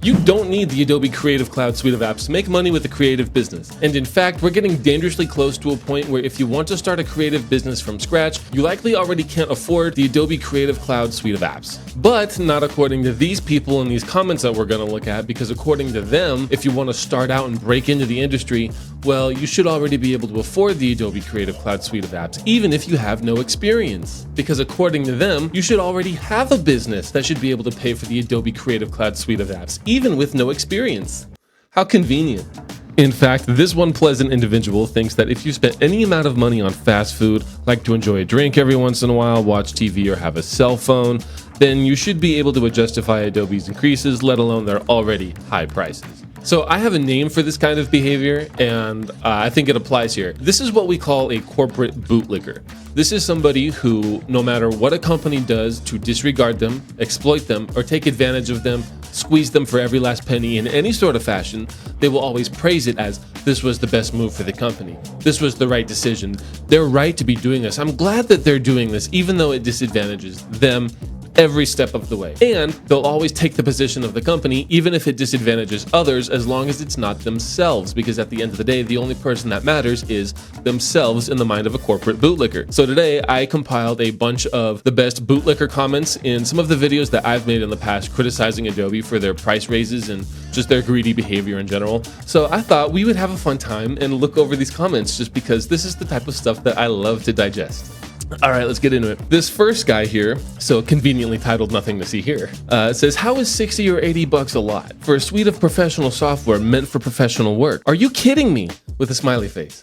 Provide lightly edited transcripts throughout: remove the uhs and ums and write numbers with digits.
You don't need the Adobe Creative Cloud suite of apps to make money with a creative business. And in fact, we're getting dangerously close to a point where if you want to start a creative business from scratch, you likely already can't afford the Adobe Creative Cloud suite of apps. But not according to these people in these comments that we're going to look at, because according to them, if you want to start out and break into the industry, well, you should already be able to afford the Adobe Creative Cloud suite of apps, even if you have no experience. Because according to them, you should already have a business that should be able to pay for the Adobe Creative Cloud suite of apps, even with no experience. How convenient. In fact, this one pleasant individual thinks that if you spent any amount of money on fast food, like to enjoy a drink every once in a while, watch TV, or have a cell phone, then you should be able to justify Adobe's increases, let alone their already high prices. So I have a name for this kind of behavior, and I think it applies here. This is what we call a corporate bootlicker. This is somebody who, no matter what a company does to disregard them, exploit them, or take advantage of them, squeeze them for every last penny in any sort of fashion, they will always praise it as, this was the best move for the company. This was the right decision. They're right to be doing this. I'm glad that they're doing this, even though it disadvantages them every step of the way. And they'll always take the position of the company, even if it disadvantages others, as long as it's not themselves, because at the end of the day, the only person that matters is themselves in the mind of a corporate bootlicker. So today, I compiled a bunch of the best bootlicker comments in some of the videos that I've made in the past criticizing Adobe for their price raises and just their greedy behavior in general. So I thought we would have a fun time and look over these comments, just because this is the type of stuff that I love to digest. All right, let's get into it. This first guy here, so conveniently titled Nothing to See Here, says, how is 60 or 80 bucks a lot for a suite of professional software meant for professional work? Are you kidding me? With a smiley face.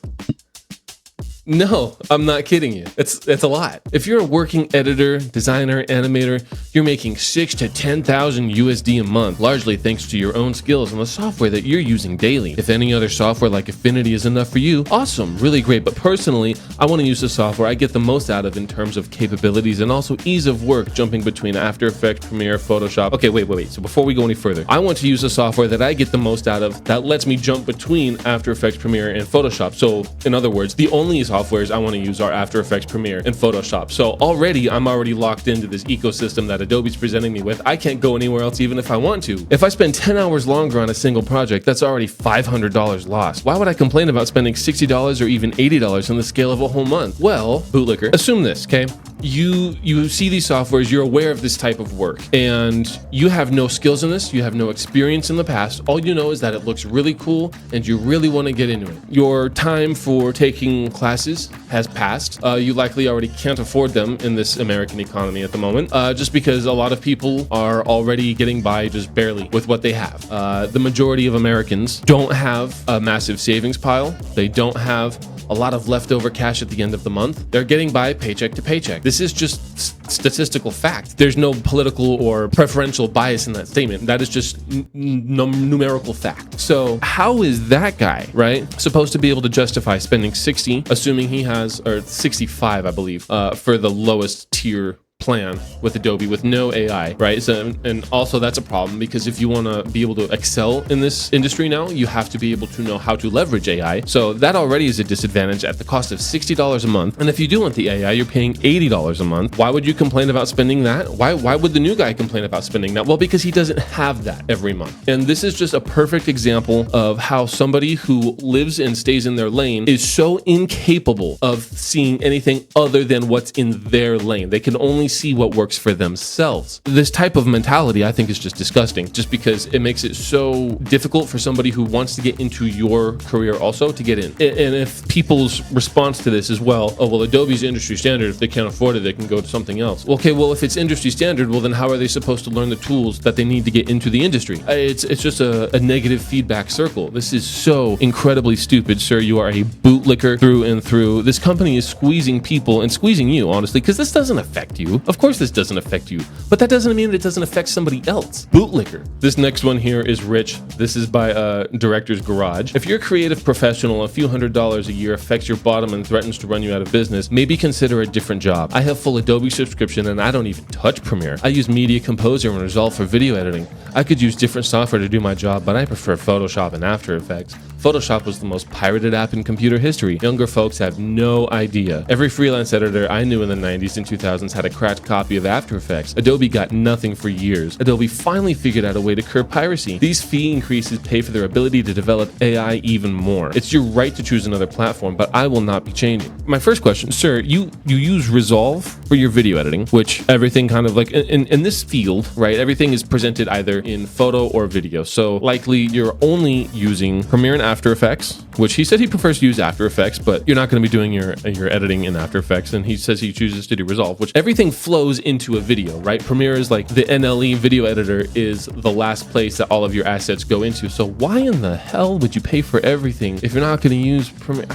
No, I'm not kidding you. It's a lot. If you're a working editor, designer, animator, you're making 6,000 to 10,000 USD a month, largely thanks to your own skills and the software that you're using daily. If any other software like Affinity is enough for you, awesome, really great. But personally, I want to use the software I get the most out of in terms of capabilities and also ease of work, jumping between After Effects, Premiere, Photoshop. Okay, wait. So before we go any further, I want to use the software that I get the most out of that lets me jump between After Effects, Premiere, and Photoshop. So in other words, the only softwares I want to use are After Effects, Premiere, and Photoshop. So I'm already locked into this ecosystem that Adobe's presenting me with. I can't go anywhere else even if I want to. If I spend 10 hours longer on a single project, that's already $500 lost. Why would I complain about spending $60 or even $80 on the scale of a whole month? Well, bootlicker, assume this, okay? You see these softwares, you're aware of this type of work, and you have no skills in this, you have no experience in the past. All you know is that it looks really cool and you really want to get into it. Your time for taking classes has passed. You likely already can't afford them in this American economy at the moment, just because a lot of people are already getting by just barely with what they have. The majority of Americans don't have a massive savings pile. They don't have a lot of leftover cash at the end of the month. They're getting by paycheck to paycheck. This is just statistical fact. There's no political or preferential bias in that statement. That is just numerical fact. So how is that guy, right, supposed to be able to justify spending 60, assuming he has, or 65, I believe, for the lowest tier plan with Adobe with no AI, right? So, and also that's a problem, because if you want to be able to excel in this industry now, you have to be able to know how to leverage AI. So that already is a disadvantage at the cost of $60 a month. And if you do want the AI, you're paying $80 a month. Why would you complain about spending that? Why would the new guy complain about spending that? Well, because he doesn't have that every month. And this is just a perfect example of how somebody who lives and stays in their lane is so incapable of seeing anything other than what's in their lane. They can only see what works for themselves. This type of mentality, I think, is just disgusting, just because it makes it so difficult for somebody who wants to get into your career also to get in. And if people's response to this is, well, Adobe's industry standard, if they can't afford it, they can go to something else. Okay, well, if it's industry standard, well, then how are they supposed to learn the tools that they need to get into the industry? It's just a negative feedback circle. This is so incredibly stupid, sir. You are a bootlicker through and through. This company is squeezing people and squeezing you, honestly, because this doesn't affect you. Of course this doesn't affect you, but that doesn't mean that it doesn't affect somebody else. Bootlicker. This next one here is rich. This is by Director's Garage. If you're a creative professional, a few $100s a year affects your bottom and threatens to run you out of business, maybe consider a different job. I have full Adobe subscription and I don't even touch Premiere. I use Media Composer and Resolve for video editing. I could use different software to do my job, but I prefer Photoshop and After Effects. Photoshop was the most pirated app in computer history. Younger folks have no idea. Every freelance editor I knew in the 90s and 2000s had a cracked copy of After Effects. Adobe got nothing for years. Adobe finally figured out a way to curb piracy. These fee increases pay for their ability to develop AI even more. It's your right to choose another platform, but I will not be changing. My first question, sir, you use Resolve for your video editing, which everything kind of like in this field, right? Everything is presented either in photo or video. So likely you're only using Premiere and After Effects, which he said he prefers to use After Effects, but you're not going to be doing your editing in After Effects. And he says he chooses to do Resolve, which everything flows into a video, right? Premiere is like the NLE video editor is the last place that all of your assets go into. So why in the hell would you pay for everything if you're not going to use Premiere?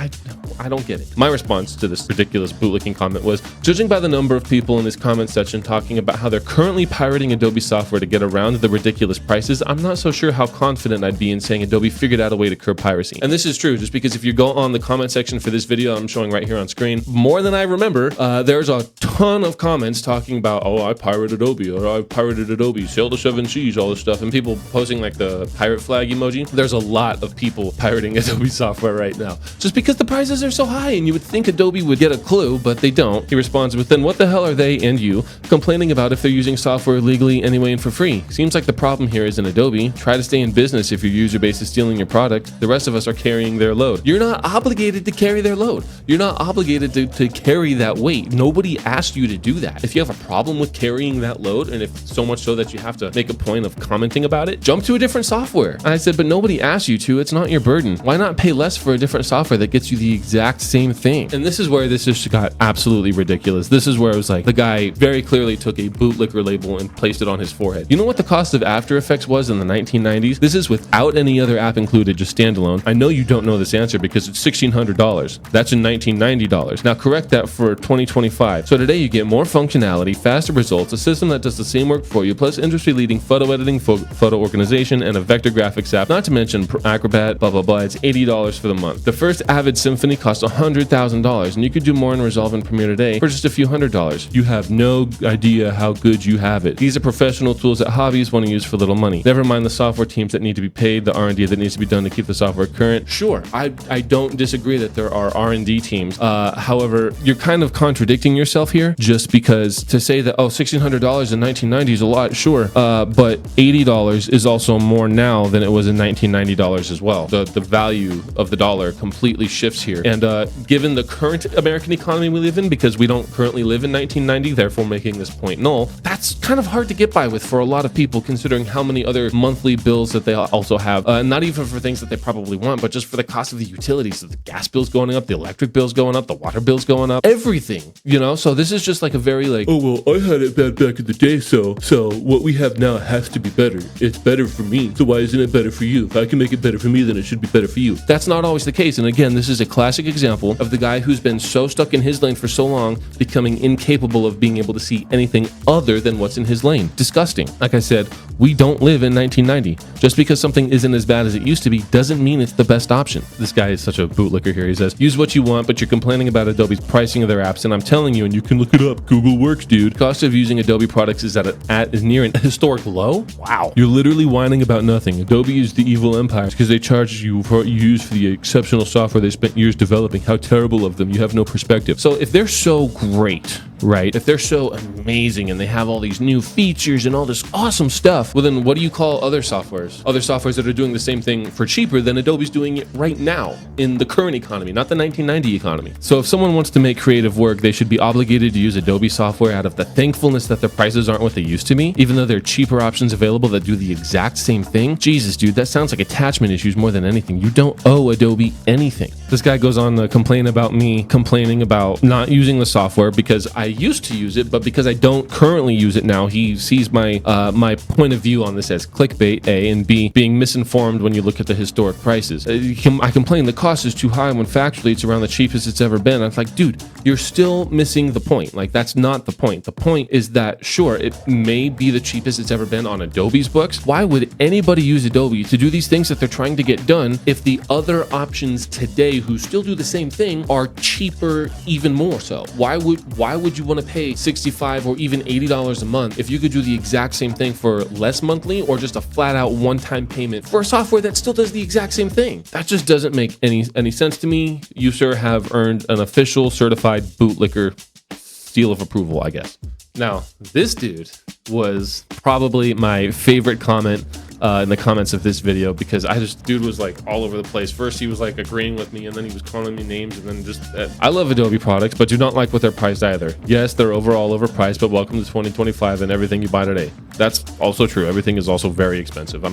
I don't get it. My response to this ridiculous bootlicking comment was, judging by the number of people in this comment section talking about how they're currently pirating Adobe software to get around the ridiculous prices, I'm not so sure how confident I'd be in saying Adobe figured out a way to curb piracy. And this is true, just because if you go on the comment section for this video I'm showing right here on screen, more than I remember, there's a ton of comments talking about, oh, I pirated Adobe, or I pirated Adobe, sail to seven seas, all this stuff, and people posting like the pirate flag emoji. There's a lot of people pirating Adobe software right now, just because the prices are so high, and you would think Adobe would get a clue, but they don't. He responds with, then what the hell are they and you complaining about if they're using software legally anyway and for free? Seems like the problem here isn't Adobe. Try to stay in business if your user base is stealing your product. The rest of us are carrying their load. You're not obligated to carry their load. You're not obligated to carry that weight. Nobody asked you to do that. If you have a problem with carrying that load, and if so much so that you have to make a point of commenting about it, jump to a different software. And I said, but nobody asked you to. It's not your burden. Why not pay less for a different software that gets you the exact same thing? And this is where this just got absolutely ridiculous. This is where it was like, the guy very clearly took a bootlicker label and placed it on his forehead. You know what the cost of After Effects was in the 1990s? This is without any other app included, just standalone. I know you don't know this answer because it's $1,600. That's in $1990. Now correct that for 2025. So today you get more functionality, faster results, a system that does the same work for you, plus industry-leading photo editing, photo organization, and a vector graphics app. Not to mention Acrobat, blah, blah, blah. It's $80 for the month. The first Avid Symphony cost $100,000, and you could do more in Resolve and Premiere today for just a few $100s. You have no idea how good you have it. These are professional tools that hobbyists want to use for little money. Never mind the software teams that need to be paid, the R&D that needs to be done to keep the software current. Sure, I don't disagree that there are R&D teams. However, you're kind of contradicting yourself here, just because to say that, oh, $1,600 in 1990 is a lot, sure, but $80 is also more now than it was in $1990 as well. The value of the dollar completely shifts here. And given the current American economy we live in, because we don't currently live in 1990, therefore making this point null, that's kind of hard to get by with for a lot of people, considering how many other monthly bills that they also have. Not even for things that they probably want, but just for the cost of the utilities. So the gas bill's going up, the electric bill's going up, the water bill's going up, everything, you know? So this is just like a very like, oh, well, I had it bad back in the day, so what we have now has to be better. It's better for me, so why isn't it better for you? If I can make it better for me, then it should be better for you. That's not always the case. And again, this is a classic example of the guy who's been so stuck in his lane for so long, becoming incapable of being able to see anything other than what's in his lane. Disgusting. Like I said, we don't live in 1990. Just because something isn't as bad as it used to be doesn't mean it's the best option. This guy is such a bootlicker here. He says, use what you want, but you're complaining about Adobe's pricing of their apps, and I'm telling you, and you can look it up, Google works, dude. Cost of using Adobe products is is near an historic low. Wow. You're literally whining about nothing. Adobe is the evil empire because they charge you for what you use for the exceptional software they spent years developing. How terrible of them. You have no perspective. So if they're so great, right? If they're so amazing and they have all these new features and all this awesome stuff, well then what do you call other softwares? Other softwares that are doing the same thing for cheaper than Adobe's doing it right now in the current economy, not the 1990 economy. So if someone wants to make creative work, they should be obligated to use Adobe software out of the thankfulness that their prices aren't what they used to be, even though there are cheaper options available that do the exact same thing. Jesus, dude, that sounds like attachment issues more than anything. You don't owe Adobe anything. This guy goes on to complain about me complaining about not using the software because I used to use it, but because I don't currently use it now, he sees my my point of view on this as clickbait, A, and B, being misinformed when you look at the historic prices. I complain the cost is too high when factually it's around the cheapest it's ever been. I'm like, dude, you're still missing the point. Like, that's not the point. The point is that, sure, it may be the cheapest it's ever been on Adobe's books. Why would anybody use Adobe to do these things that they're trying to get done if the other options today who still do the same thing are cheaper even more so. Why would you want to pay $65 or even $80 a month if you could do the exact same thing for less monthly or just a flat out one-time payment for a software that still does the exact same thing? That just doesn't make any sense to me. You, sir, have earned an official certified bootlicker seal of approval, I guess. Now, this dude was probably my favorite comment in the comments of this video, because dude was like all over the place. First he was like agreeing with me, and then he was calling me names, and then just I love Adobe products, but do not like what they're priced either. Yes, they're overall overpriced, but welcome to 2025 and everything you buy today. That's also true. Everything is also very expensive.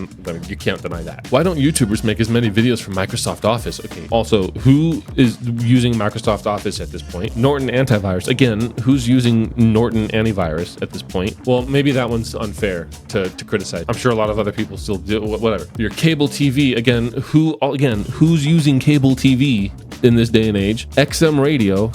You can't deny that. Why don't YouTubers make as many videos from Microsoft Office? Okay. Also, who is using Microsoft Office at this point? Norton Antivirus. Again, who's using Norton Antivirus at this point? Well, maybe that one's unfair to criticize. I'm sure a lot of other people still do, whatever. Your cable TV, who's using cable TV in this day and age? XM radio,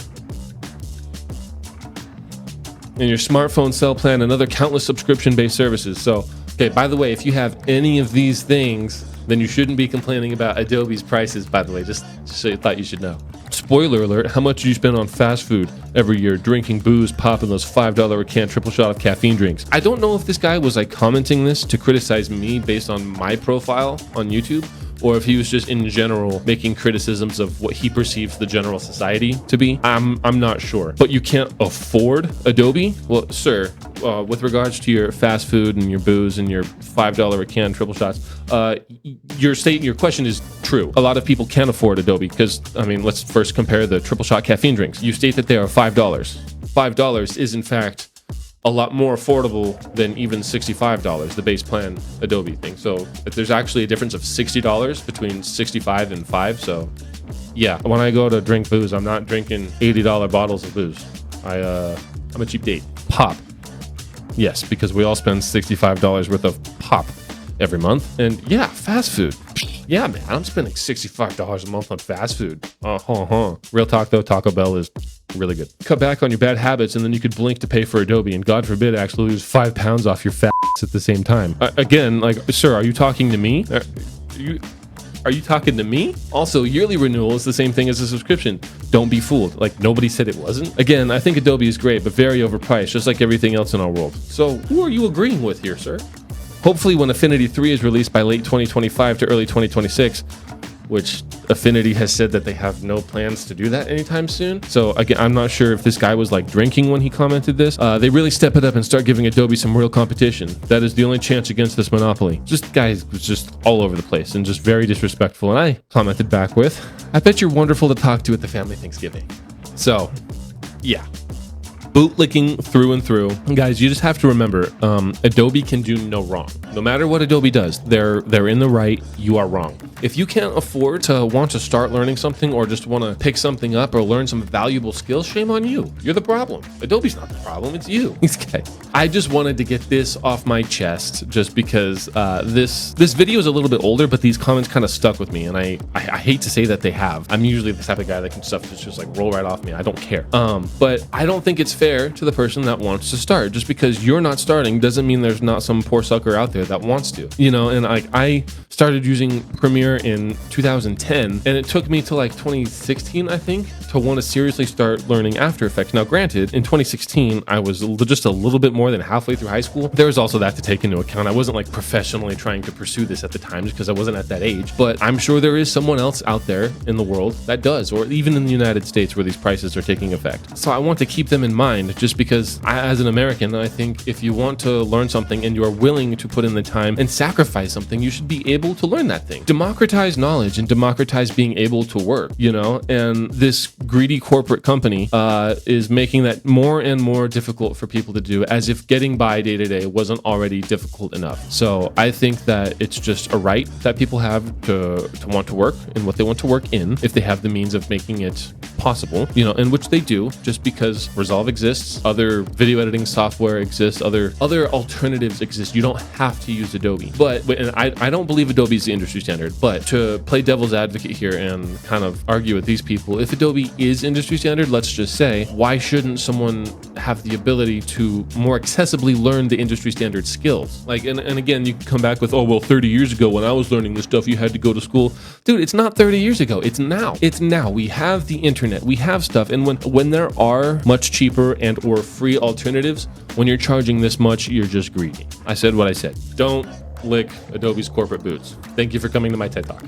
and your smartphone cell plan, and other countless subscription-based services. So, okay, by the way, if you have any of these things, then you shouldn't be complaining about Adobe's prices, by the way, just so you thought you should know. Spoiler alert, how much do you spend on fast food every year, drinking booze, popping those $5 a can triple shot of caffeine drinks? I don't know if this guy was like commenting this to criticize me based on my profile on YouTube, or if he was just in general making criticisms of what he perceives the general society to be. I'm not sure. But you can't afford Adobe? Well, sir, with regards to your fast food and your booze and your $5 a can triple shots, your question is true. A lot of people can't afford Adobe because, I mean, let's first compare the triple shot caffeine drinks. You state that they are $5. $5 is in fact a lot more affordable than even $65, the base plan Adobe thing. So if there's actually a difference of $60 between 65 and 5. So yeah, when I go to drink booze, I'm not drinking $80 bottles of booze. I'm a cheap date. Pop. Yes, because we all spend $65 worth of pop every month. And yeah, fast food. Yeah, man, I'm spending $65 a month on fast food. Real talk though, Taco Bell is really good. Cut back on your bad habits, and then you could blink to pay for Adobe, and God forbid actually lose 5 pounds off your fat ass at the same time. Again, like, sir, are you talking to me? Are you talking to me? Also, yearly renewal is the same thing as a subscription. Don't be fooled. Like, nobody said it wasn't. Again, I think Adobe is great, but very overpriced, just like everything else in our world. So who are you agreeing with here, sir? Hopefully when Affinity 3 is released by late 2025 to early 2026, which Affinity has said that they have no plans to do that anytime soon. So again, I'm not sure if this guy was like drinking when he commented this. They really step it up and start giving Adobe some real competition. That is the only chance against this monopoly. Just guys was just all over the place and just very disrespectful. And I commented back with, I bet you're wonderful to talk to at the family Thanksgiving. So yeah. Bootlicking through and through. Guys, you just have to remember, Adobe can do no wrong. No matter what Adobe does, they're in the right, you are wrong. If you can't afford to want to start learning something or just want to pick something up or learn some valuable skills, shame on you. You're the problem. Adobe's not the problem, it's you. These guys. I just wanted to get this off my chest just because this video is a little bit older, but these comments kind of stuck with me, and I hate to say that they have. I'm usually the type of guy that can stuff just like roll right off me. I don't care. But I don't think it's fair to the person that wants to start. Just because you're not starting doesn't mean there's not some poor sucker out there that wants to, you know. And I started using Premiere in 2010, and it took me to like 2016, I think, to want to seriously start learning After Effects. Now granted, in 2016 I was just a little bit more than halfway through high school. There was also that to take into account. I wasn't like professionally trying to pursue this at the time just because I wasn't at that age, but I'm sure there is someone else out there in the world that does, or even in the United States where these prices are taking effect. So I want to keep them in mind, just because as an American, I think if you want to learn something and you are willing to put in the time and sacrifice something, you should be able to learn that thing. Democratize knowledge and democratize being able to work, you know. And this greedy corporate company is making that more and more difficult for people to do, as if getting by day to day wasn't already difficult enough. So I think that it's just a right that people have to want to work in what they want to work in, if they have the means of making it possible, you know, and which they do, just because Resolve exists, other video editing software exists, other alternatives exist. You don't have to use Adobe. But and I don't believe Adobe is the industry standard, but to play devil's advocate here and kind of argue with these people, if Adobe is industry standard, let's just say, why shouldn't someone have the ability to more accessibly learn the industry standard skills? Like, and again, you can come back with, oh, well, 30 years ago when I was learning this stuff, you had to go to school. Dude, it's not 30 years ago. It's now. It's now. We have the internet. We have stuff. And when there are much cheaper and or free alternatives, when you're charging this much, you're just greedy. I said what I said. Don't lick Adobe's corporate boots. Thank you for coming to my TED Talk.